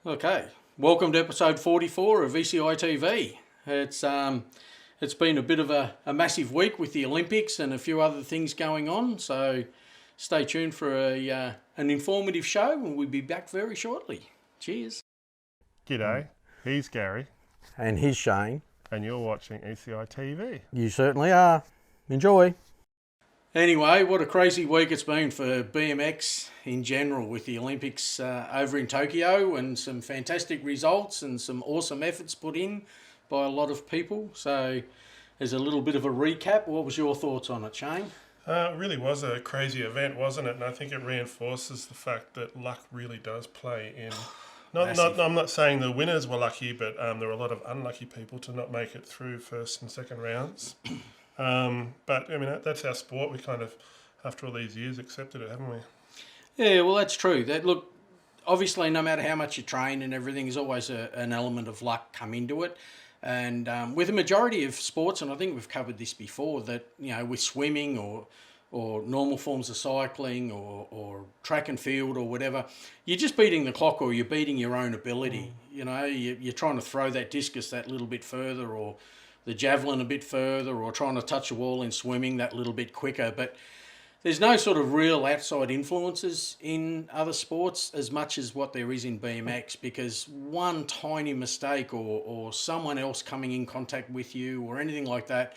Okay, welcome to episode 44 of ECITV. It's been a bit of a massive week with the Olympics and a few other things going on, so stay tuned for an informative show and we'll be back very shortly. Cheers. G'day, he's Gary, And he's Shane. and you're watching ECITV. You certainly are. Enjoy. Anyway, what a crazy week it's been for BMX in general with the Olympics over in Tokyo, and some fantastic results and some awesome efforts put in by a lot of people. So there's a little bit of a recap. What was your thoughts on it, Shane? It really was a crazy event, wasn't it? And I think it reinforces the fact that luck really does play in. I'm not saying the winners were lucky, but there were a lot of unlucky people to not make it through first and second rounds. But I mean, that's our sport. We kind of, after all these years, accepted it, haven't we? Yeah, well, that's true. Look, obviously, no matter how much you train and everything, there's always an element of luck come into it. And with a majority of sports, and I think we've covered this before, that, you know, with swimming or normal forms of cycling or track and field or whatever, you're just beating the clock or you're beating your own ability. You know, you're trying to throw that discus that little bit further, or the javelin a bit further, or trying to touch a wall in swimming that little bit quicker. But there's no sort of real outside influences in other sports as much as what there is in BMX, because one tiny mistake or someone else coming in contact with you or anything like that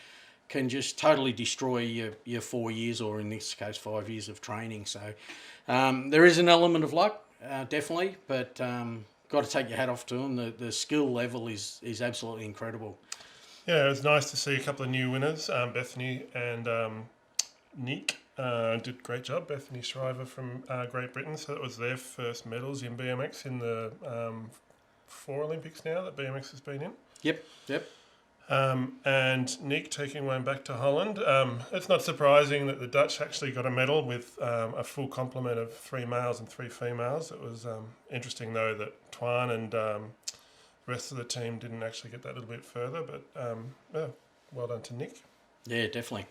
can just totally destroy your 4 years, or in this case 5 years of training. So there is an element of luck, definitely, but got to take your hat off to them. The skill level is absolutely incredible. Yeah, it was nice to see a couple of new winners, Bethany and Nick. Did a great job. Bethany Shriver from Great Britain, so that was their first medals in BMX in the 4 Olympics now that BMX has been in. Yep. And Nick taking one back to Holland. It's not surprising that the Dutch actually got a medal with a full complement of 3 males and 3 females. It was interesting, though, that Twan and the rest of the team didn't actually get that little bit further, but yeah, well done to Nick. Yeah, definitely.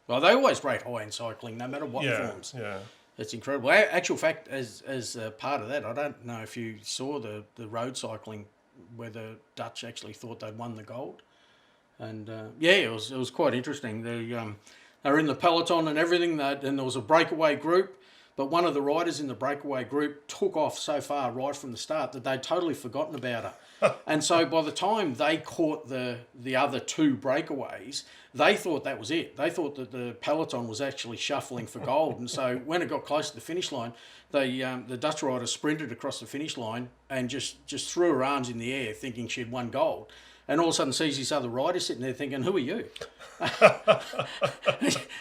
Well, they always rate high in cycling, no matter what forms. Yeah. It's incredible. Actual fact, as a part of that, I don't know if you saw the road cycling where the Dutch actually thought they'd won the gold. And yeah, it was quite interesting. They were in the peloton and everything, and there was a breakaway group, but one of the riders in the breakaway group took off so far right from the start that they'd totally forgotten about her. And so by the time they caught the other 2 breakaways, they thought that was it. They thought that the peloton was actually shuffling for gold. And so when it got close to the finish line, the Dutch rider sprinted across the finish line and just threw her arms in the air thinking she'd won gold. And all of a sudden sees this other rider sitting there thinking, who are you?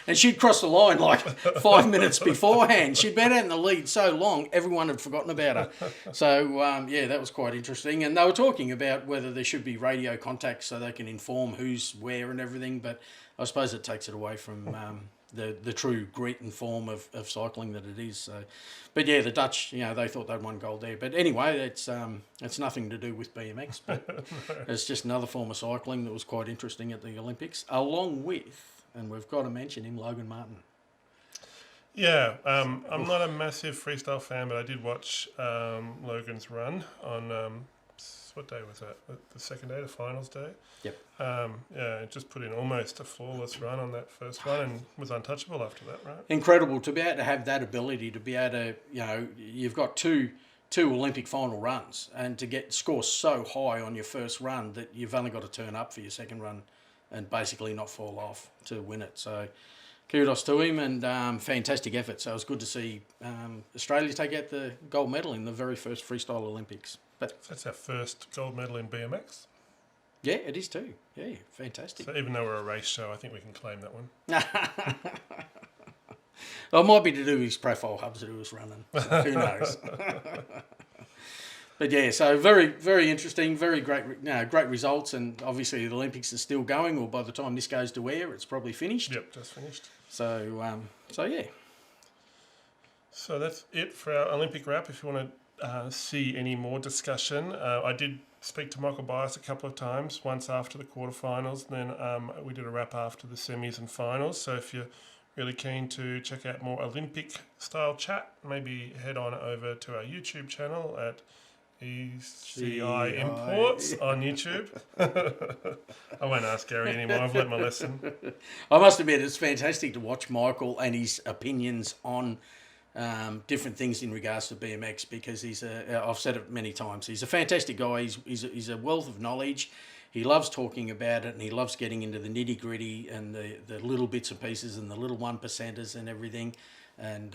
And she'd crossed the line like 5 minutes beforehand. She'd been out in the lead so long, everyone had forgotten about her. So, yeah, that was quite interesting. And they were talking about whether there should be radio contact so they can inform who's where and everything. But I suppose it takes it away from the true grit and form of cycling that it is. So, but yeah, the Dutch, you know, they thought they'd won gold there. But anyway, it's nothing to do with BMX, but it's just another form of cycling that was quite interesting at the Olympics, along with, and we've got to mention him, Logan Martin. Yeah, I'm not a massive freestyle fan, but I did watch Logan's run on, what day was that? The second day, the finals day? Yep. Yeah, just put in almost a flawless run on that first one and was untouchable after that, right? Incredible to be able to have that ability, to be able to, you know, you've got two Olympic final runs, and to score so high on your first run that you've only got to turn up for your second run and basically not fall off to win it. So kudos to him, and fantastic effort. So it was good to see Australia take out the gold medal in the very first freestyle Olympics. But That's our first gold medal in BMX. Yeah, it is too. Yeah, fantastic. So even though we're a race show, I think we can claim that one. Well, it might be to do with his profile hubs that he was running. So who knows? But yeah, so very, very interesting, very great, great results, and obviously the Olympics is still going, or by the time this goes to air, it's probably finished. Yep, just finished. So yeah. So that's it for our Olympic wrap. If you want to see any more discussion, I did speak to Michael Bias a couple of times, once after the quarterfinals, and then we did a wrap after the semis and finals. So if you're really keen to check out more Olympic style chat, maybe head on over to our YouTube channel at ECI Imports on YouTube. I won't ask Gary anymore. I've learnt my lesson. I must admit, it's fantastic to watch Michael and his opinions on different things in regards to BMX, because I've said it many times, he's a fantastic guy. He's a wealth of knowledge. He loves talking about it, and he loves getting into the nitty gritty and the little bits and pieces and the little 1%ers and everything. And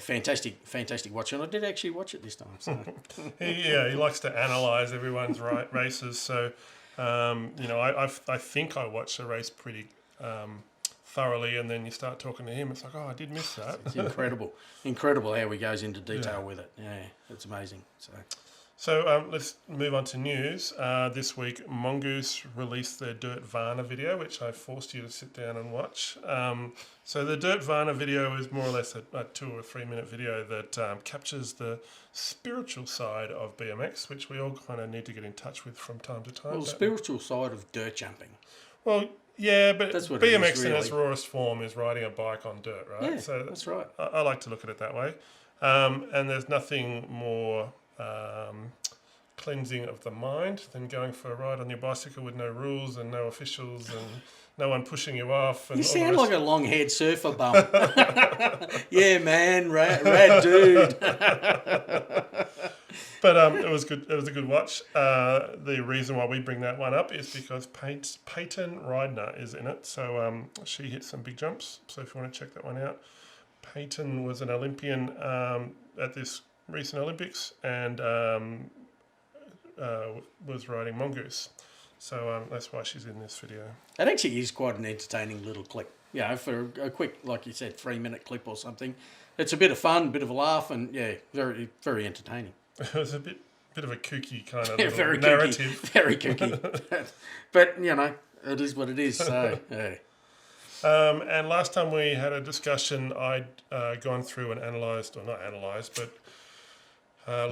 fantastic watch. And I did actually watch it this time. So. he likes to analyse everyone's races. So, I think I watched the race pretty thoroughly, and then you start talking to him. It's like, I did miss that. It's incredible how he goes into detail with it. Yeah, it's amazing. So let's move on to news. This week, Mongoose released their Dirtvana video, which I forced you to sit down and watch. So the Dirtvana video is more or less a 2 or 3 minute video that captures the spiritual side of BMX, which we all kind of need to get in touch with from time to time. Well, the spiritual side of dirt jumping. Well, yeah, but that's what BMX it is, really. In its rawest form is riding a bike on dirt, right? Yeah, so that's right. I like to look at it that way. And there's nothing more cleansing of the mind than going for a ride on your bicycle with no rules and no officials and no one pushing you off. And you sound like a long-haired surfer bum. Yeah, man, rad dude. But it was good. It was a good watch. The reason why we bring that one up is because Peyton Reidner is in it. So she hit some big jumps. So if you want to check that one out, Peyton was an Olympian at this recent Olympics and was riding Mongoose. So that's why she's in this video. It actually is quite an entertaining little clip. For a quick, like you said, 3 minute clip or something. It's a bit of fun, a bit of a laugh, and very, very entertaining. It was a bit of a kooky kind of very narrative. Kooky, very kooky. But, it is what it is. So, yeah. And last time we had a discussion, I'd gone through and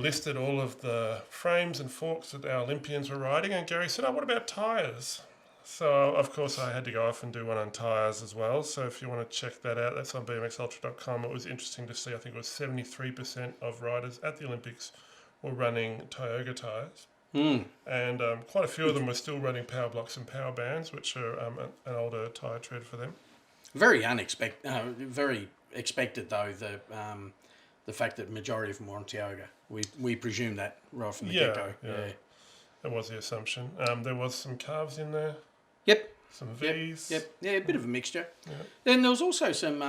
listed all of the frames and forks that our Olympians were riding, and Gary said, what about tyres? So, of course, I had to go off and do one on tyres as well. So if you want to check that out, that's on bmxultra.com. It was interesting to see, I think it was 73% of riders at the Olympics were running Tioga tyres. And quite a few of them were still running power blocks and power bands, which are an older tyre tread for them. Very very expected, though, the fact that the majority of them were on Tioga. We presume that right from the get-go. Yeah. That was the assumption. There was some calves in there. Yep. Some V's. Yep. Yeah, a bit of a mixture. Yeah. Then there was also some...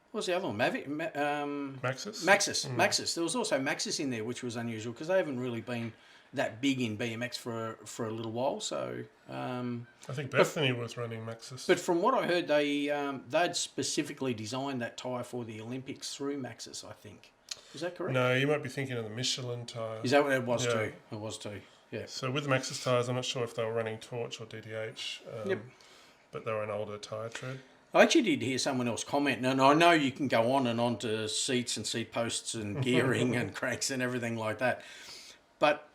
what was the other one? Maxis? Maxis. There was also Maxis in there, which was unusual because they haven't really been that big in BMX for a little while. So I think Bethany was running Maxis. But from what I heard, they'd specifically designed that tyre for the Olympics through Maxis, I think. Is that correct? No, you might be thinking of the Michelin tyre. Is that what it was too? It was too. Yeah. So with the Maxis tyres, I'm not sure if they were running Torch or DDH. But they were an older tyre tread. I actually did hear someone else comment, and I know you can go on to seats and seat posts and gearing and cranks and everything like that, but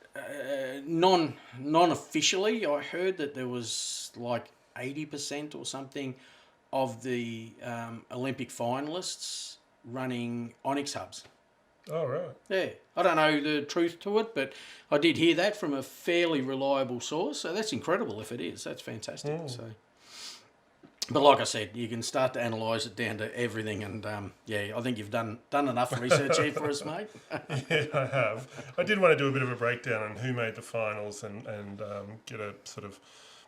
non-officially, I heard that there was like 80% or something of the Olympic finalists running Onyx hubs. Oh, right. Yeah. I don't know the truth to it, but I did hear that from a fairly reliable source, so that's incredible if it is. That's fantastic. So. But like I said, you can start to analyse it down to everything, and I think you've done enough research here for us, mate. Yeah, I have. I did want to do a bit of a breakdown on who made the finals and get a sort of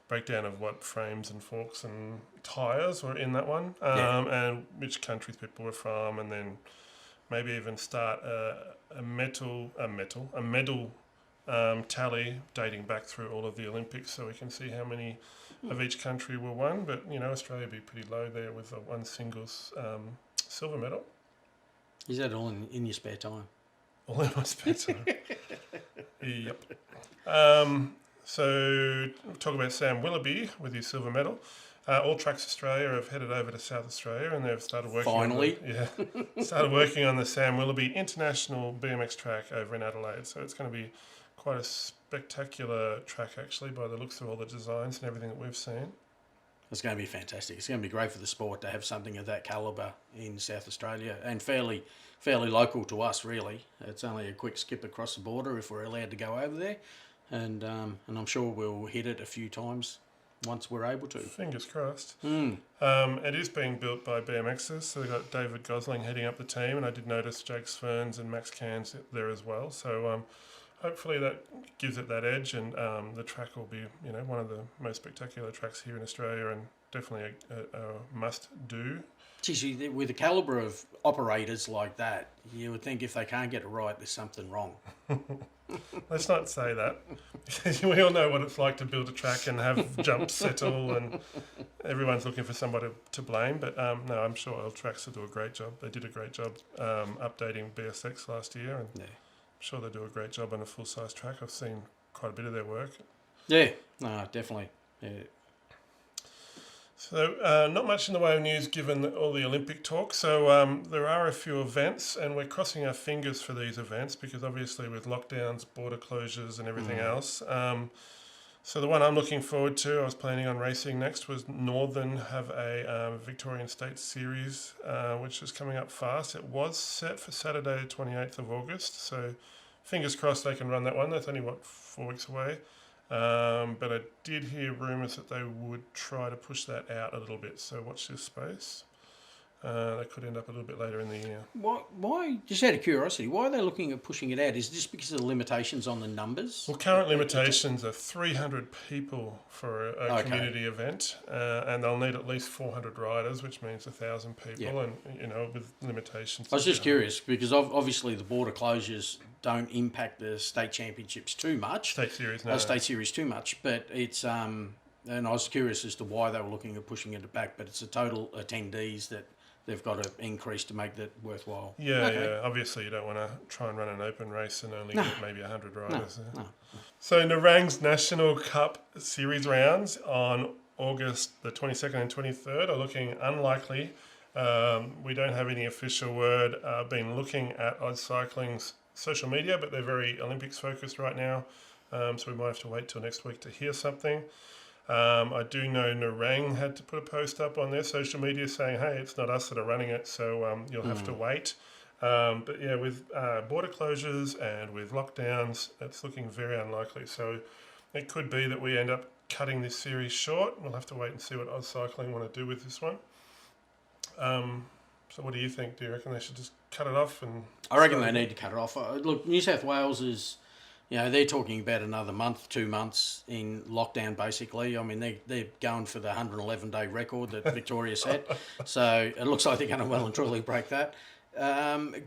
breakdown of what frames and forks and tyres were in that one, and which countries people were from, and then maybe even start a medal tally dating back through all of the Olympics, so we can see how many of each country were won. But Australia would be pretty low there with the one singles silver medal. Is that all in your spare time? All in my spare time. Yep. So talk about Sam Willoughby with his silver medal. All Tracks Australia have headed over to South Australia, and they've started working. Finally, started working on the Sam Willoughby International BMX track over in Adelaide. So it's going to be quite a spectacular track, actually, by the looks of all the designs and everything that we've seen. It's going to be fantastic. It's going to be great for the sport to have something of that calibre in South Australia, and fairly fairly local to us, really. It's only a quick skip across the border if we're allowed to go over there, and I'm sure we'll hit it a few times once we're able to. Fingers crossed. It is being built by BMXers, so they've got David Gosling heading up the team, and I did notice Jake Sverns and Max Cairns there as well. So hopefully that gives it that edge, and the track will be, one of the most spectacular tracks here in Australia, and definitely a must-do. Geez, with the calibre of operators like that, you would think if they can't get it right, there's something wrong. Let's not say that, because we all know what it's like to build a track and have jumps settle, and everyone's looking for somebody to blame. But no, I'm sure Oil Tracks will do a great job. They did a great job updating BSX last year, and I'm sure they do a great job on a full-size track. I've seen quite a bit of their work. Yeah, no, definitely. Yeah. So not much in the way of news given all the Olympic talk. So there are a few events, and we're crossing our fingers for these events because obviously with lockdowns, border closures and everything else. So the one I'm looking forward to, I was planning on racing next, was Northern have a Victorian State Series, which is coming up fast. It was set for Saturday the 28th of August, so fingers crossed they can run that one. That's only, 4 weeks away. But I did hear rumours that they would try to push that out a little bit, so watch this space. That could end up a little bit later in the year. Why, just out of curiosity, why are they looking at pushing it out? Is this because of the limitations on the numbers? Well, current limitations are 300 people for a community event, and they'll need at least 400 riders, which means 1,000 people, and, with limitations. I was just curious, because obviously the border closures don't impact the state championships too much. State series too much, but it's, and I was curious as to why they were looking at pushing it back, but it's the total attendees that they've got to increase to make that worthwhile. Yeah. Obviously, you don't want to try and run an open race and only get maybe 100 riders. No. So Narang's National Cup Series rounds on August the 22nd and 23rd are looking unlikely. We don't have any official word. I've been looking at Oz Cycling's social media, but they're very Olympics focused right now. So we might have to wait till next week to hear something. I do know Narang had to put a post up on their social media saying, hey, it's not us that are running it, so you'll have to wait. But yeah, with border closures and with lockdowns, it's looking very unlikely. So it could be that we end up cutting this series short. We'll have to wait and see what Oz Cycling want to do with this one. So what do you think? Do you reckon they should just cut it off? I reckon they need to cut it off. Look, New South Wales is... they're talking about another month, 2 months in lockdown, basically. I mean, they're going for the 111-day record that Victoria set. So it looks like they're going to well and truly break that.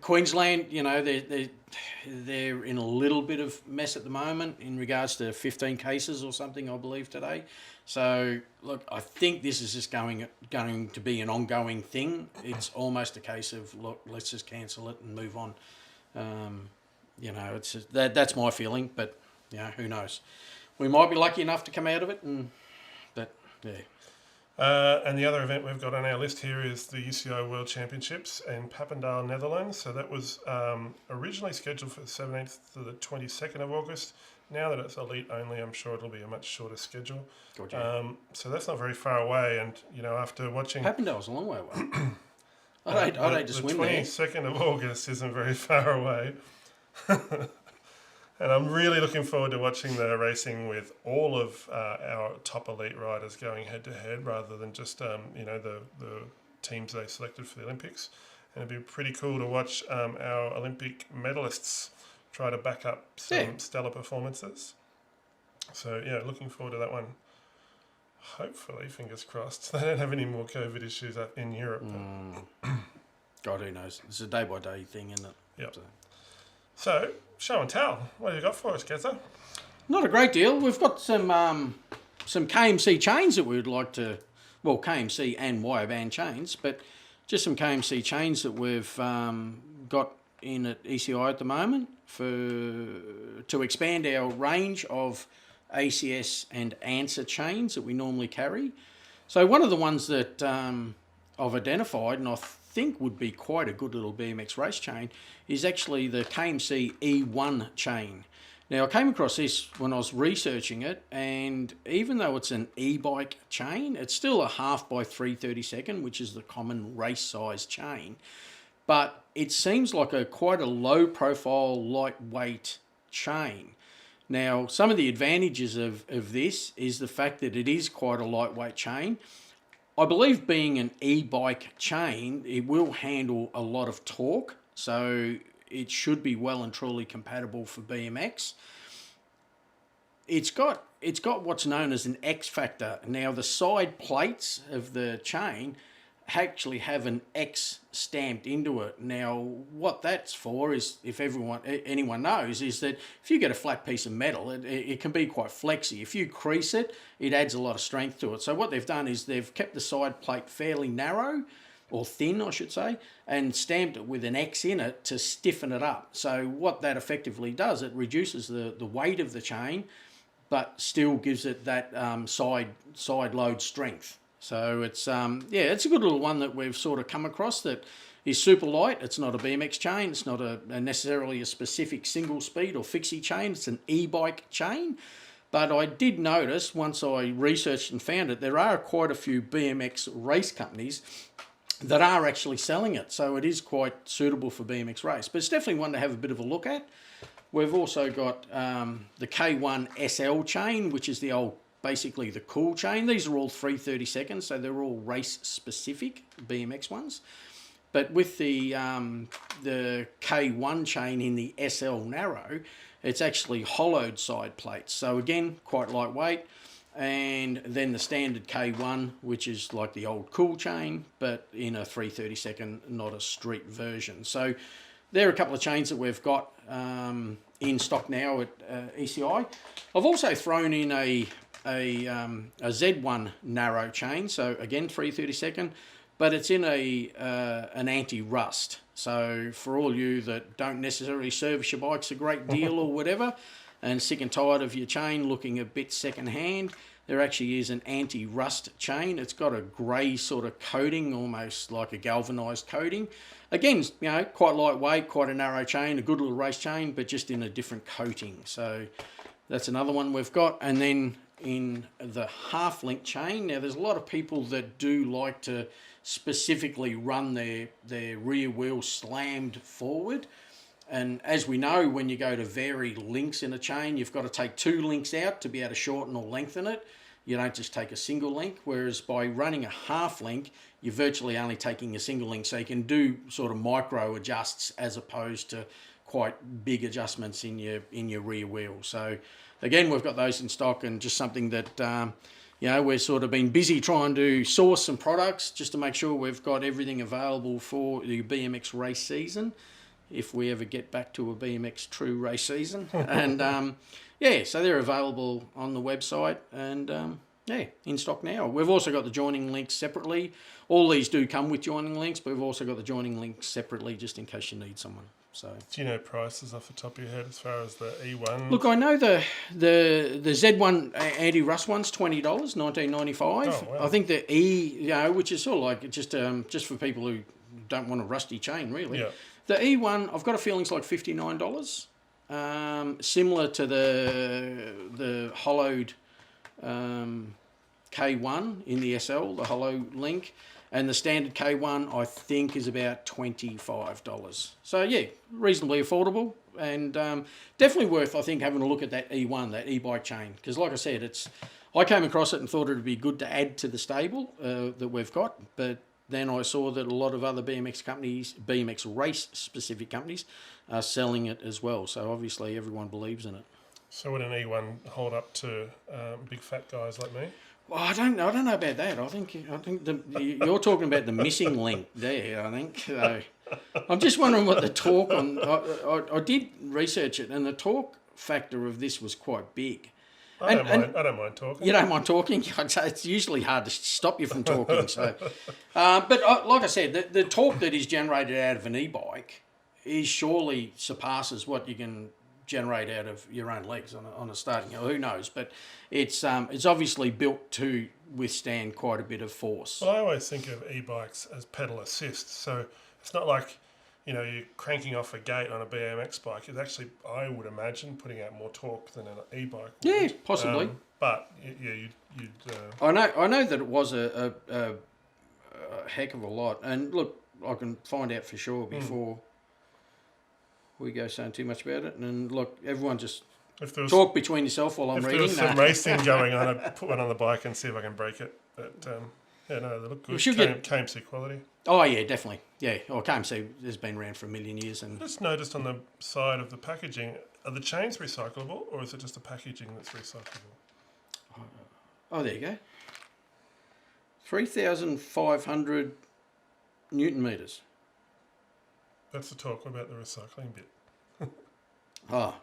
Queensland, they're in a little bit of mess at the moment in regards to 15 cases or something, I believe, today. So, look, I think this is just going to be an ongoing thing. It's almost a case of, look, let's just cancel it and move on. It's just, that's my feeling, but who knows? We might be lucky enough to come out of it, and and the other event we've got on our list here is the UCI World Championships in Papendal, Netherlands. So that was originally scheduled for the 17th to the 22nd of August. Now that it's elite only, I'm sure it'll be a much shorter schedule. So that's not very far away, and after watching Papendal's a long way away. I'd hate to swim there. The 22nd of August isn't very far away. And I'm really looking forward to watching the racing with all of our top elite riders going head to head rather than just the teams they selected for the Olympics. And it'd be pretty cool to watch our Olympic medalists try to back up some stellar performances. So looking forward to that one. Hopefully, fingers crossed, they don't have any more COVID issues up in Europe. God, who knows? It's a day-by-day thing, isn't it? Yep. So, show and tell. What have you got for us, Ketzer? Not a great deal. We've got some Kmc chains that we would like to... Well, Kmc and wire band chains, but just some Kmc chains that we've got in at ECI at the moment to expand our range of ACS and answer chains that we normally carry. So one of the ones that I've identified, and I think would be quite a good little BMX race chain, is actually the Kmc E1 Chain. Now, I came across this when I was researching it, and even though it's an e-bike chain, it's still a 1/2 by 3/32, which is the common race size chain. but it seems like quite a low profile, lightweight chain. Now, some of the advantages of this is the fact that it is quite a lightweight chain. I believe being an e-bike chain, it will handle a lot of torque, so it should be well and truly compatible for BMX. It's got what's known as an X factor. Now, the side plates of the chain actually have an X stamped into it. Now, what that's for is, if anyone knows, is that if you get a flat piece of metal, it can be quite flexy. If you crease it, it adds a lot of strength to it. So what they've done is they've kept the side plate fairly narrow, or thin, I should say, and stamped it with an X in it to stiffen it up. So what that effectively does, it reduces the weight of the chain, but still gives it that side load strength. So it's it's a good little one that we've sort of come across that is super light. It's not a BMX chain. It's not necessarily a specific single speed or fixie chain. It's an e-bike chain. But I did notice, once I researched and found it, there are quite a few BMX race companies that are actually selling it. So it is quite suitable for BMX race. But it's definitely one to have a bit of a look at. We've also got the K1 SL chain, which is basically the cool chain. These are all 332nds, so they're all race specific BMX ones. But with the K1 chain in the SL narrow, it's actually hollowed side plates. So again, quite lightweight. And then the standard K1, which is like the old cool chain, but in a 332nd, not a street version. So there are a couple of chains that we've got in stock now at ECI. I've also thrown in a Z1 narrow chain, so again 332nd, but it's in an anti-rust. So for all you that don't necessarily service your bikes a great deal or whatever, and sick and tired of your chain looking a bit second-hand, there actually is an anti-rust chain. It's got a grey sort of coating, almost like a galvanised coating. Again, quite lightweight, quite a narrow chain, a good little race chain, but just in a different coating. So that's another one we've got. And then in the half-link chain, now there's a lot of people that do like to specifically run their rear wheel slammed forward. And as we know, when you go to vary links in a chain, you've got to take 2 links out to be able to shorten or lengthen it. You don't just take a single link, whereas by running a half link, you're virtually only taking a single link. So you can do sort of micro adjusts as opposed to quite big adjustments in your rear wheel. So again, we've got those in stock, and just something that we've sort of been busy trying to source some products just to make sure we've got everything available for the BMX race season, if we ever get back to a BMX true race season. And so they're available on the website, and in stock now. We've also got the joining links separately. All these do come with joining links, but we've also got the joining links separately just in case you need someone. So, do you know prices off the top of your head as far as the E1? Look, I know the Z1 anti-rust one's $20, $19.95. Oh, wow. I think the E, which is sort of like just for people who don't want a rusty chain, really. Yeah. The E1, I've got a feeling it's like $59. Similar to the hollowed K1 in the SL, the hollow link, and the standard K1 I think is about $25. So yeah, reasonably affordable, and definitely worth, I think, having a look at that E1, that e-bike chain, because like I said, I came across it and thought it would be good to add to the stable that we've got, but then I saw that a lot of other BMX companies, BMX race-specific companies, are selling it as well. So obviously everyone believes in it. So would an E1 hold up to big fat guys like me? Well, I don't know about that. I think you're talking about the missing link there. I think. So I'm just wondering what the torque on. I did research it, and the torque factor of this was quite big. I don't mind talking. You don't mind talking? I'd say it's usually hard to stop you from talking. So, but like I said, the torque that is generated out of an e-bike surely surpasses what you can generate out of your own legs on a starting. Who knows? But it's obviously built to withstand quite a bit of force. Well, I always think of e-bikes as pedal assist, so it's not like you're cranking off a gate on a BMX bike. It's actually, I would imagine, putting out more torque than an e-bike would. Yeah, possibly. But you'd I know that it was a heck of a lot. And look, I can find out for sure before we go saying too much about it. And look, everyone just talk between yourself while I'm reading. If there was some racing going on, I'd put one on the bike and see if I can break it. But yeah, no, they look good. Kmc quality. Oh yeah, definitely. Yeah, Kmc has been around for a million years. And I just noticed on the side of the packaging, are the chains recyclable or is it just the packaging that's recyclable? Oh, there you go. 3,500 Newton meters. That's the talk about the recycling bit. Oh.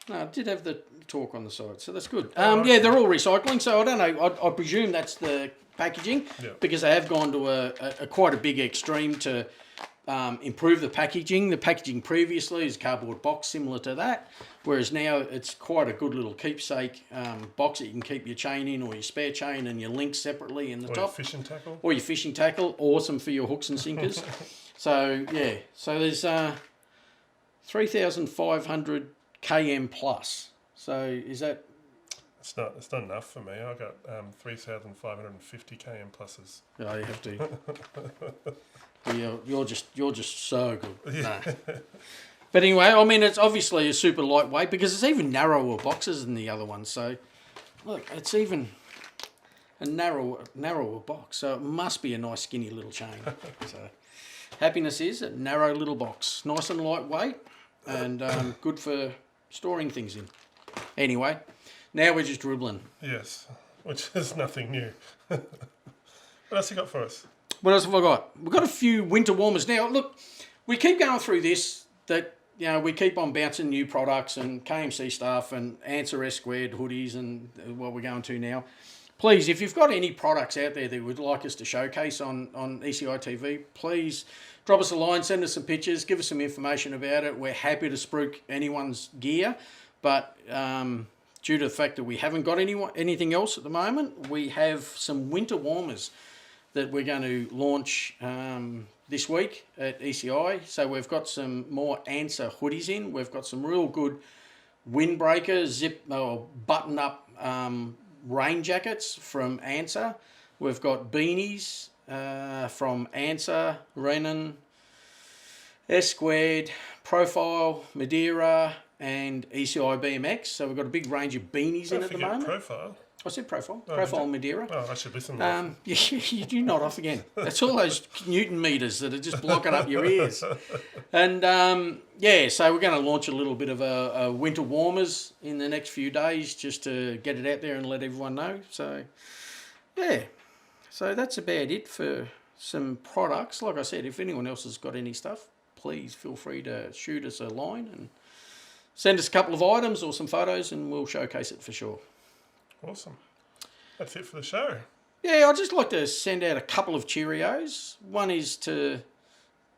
No, I did have the talk on the side, so that's good. Yeah, they're all recycling, so I don't know. I presume that's the packaging, because they have gone to a quite a big extreme to improve the packaging. The packaging previously is a cardboard box similar to that, whereas now it's quite a good little keepsake box that you can keep your chain in or your spare chain and your links separately in the top. Or your fishing tackle. Or your fishing tackle. Awesome for your hooks and sinkers. So, yeah. So there's 3,500 km plus. So is that... It's not enough for me. I got 3,550 km pluses. Oh, you have to. You're just so good. No. But anyway, I mean, it's obviously a super lightweight because it's even narrower boxes than the other ones. So look, it's even a narrower box. So it must be a nice skinny little chain. So happiness is a narrow little box, nice and lightweight, and good for storing things in. Anyway, now we're just dribbling. Yes, which is nothing new. What else you got for us? What else have I got? We've got a few winter warmers. Now, look, we keep going through this, that, you know, we keep on bouncing new products and KMC stuff and Answer S squared hoodies and what we're going to now. Please, if you've got any products out there that you would like us to showcase on ECITV, please drop us a line, send us some pictures, give us some information about it. We're happy to spruik anyone's gear, but due to the fact that we haven't got anything else at the moment, we have some winter warmers that we're going to launch this week at ECI. So we've got some more Answer hoodies in. We've got some real good windbreaker, zip or button-up rain jackets from Answer. We've got beanies from Answer, Renan, S squared, Profile, Madeira, and ECI BMX. So we've got a big range of beanies in at the moment. Profile. I said Profile. Profile Madeira. Oh, I should listen. You're not off again. That's all those Newton meters that are just blocking up your ears. And yeah, so we're going to launch a little bit of a winter warmers in the next few days just to get it out there and let everyone know. So yeah, so that's about it for some products. Like I said, if anyone else has got any stuff, please feel free to shoot us a line and send us a couple of items or some photos and we'll showcase it for sure. Awesome. That's it for the show. Yeah, I'd just like to send out a couple of Cheerios. One is to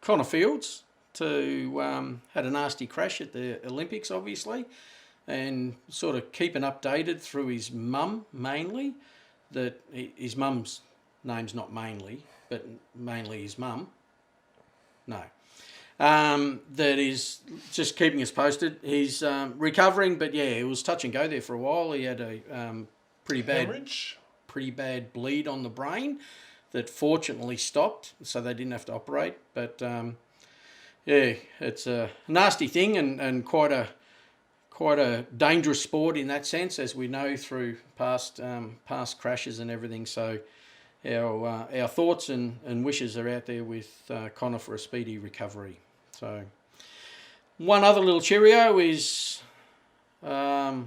Connor Fields, to had a nasty crash at the Olympics, obviously, and sort of keeping updated through his mum, mainly, that his mum's name's not mainly, but mainly his mum. No. That is just keeping us posted. He's recovering, but yeah, it was touch and go there for a while. He had a pretty bad bleed on the brain that fortunately stopped, so they didn't have to operate. But yeah, it's a nasty thing and quite a dangerous sport in that sense, as we know through past crashes and everything. So our thoughts and wishes are out there with Connor for a speedy recovery. So one other little Cheerio is a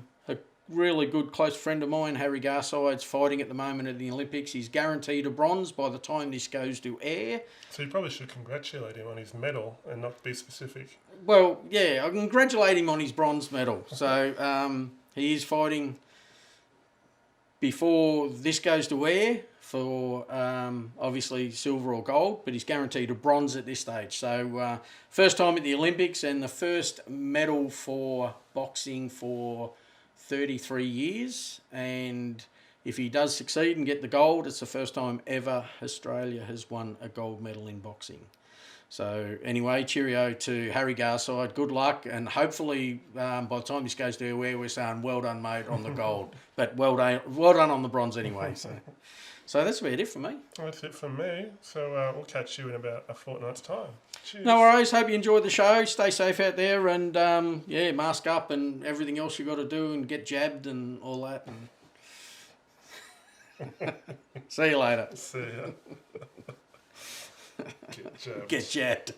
really good close friend of mine, Harry Garside's fighting at the moment at the Olympics. He's guaranteed a bronze by the time this goes to air. So you probably should congratulate him on his medal and not be specific. Well, yeah, I congratulate him on his bronze medal. So he is fighting before this goes to air for obviously silver or gold, but he's guaranteed a bronze at this stage. So first time at the Olympics and the first medal for boxing for 33 years. And if he does succeed and get the gold, it's the first time ever Australia has won a gold medal in boxing. So anyway, cheerio to Harry Garside. Good luck, and hopefully by the time this goes to air, we're saying well done, mate, on the gold. But well done on the bronze anyway. So So that's about it for me. That's it from me. So we'll catch you in about a fortnight's time. Cheers. No worries. Hope you enjoyed the show. Stay safe out there, and mask up and everything else you got to do, and get jabbed and all that. And see you later. See ya. Get jabbed. Get jabbed.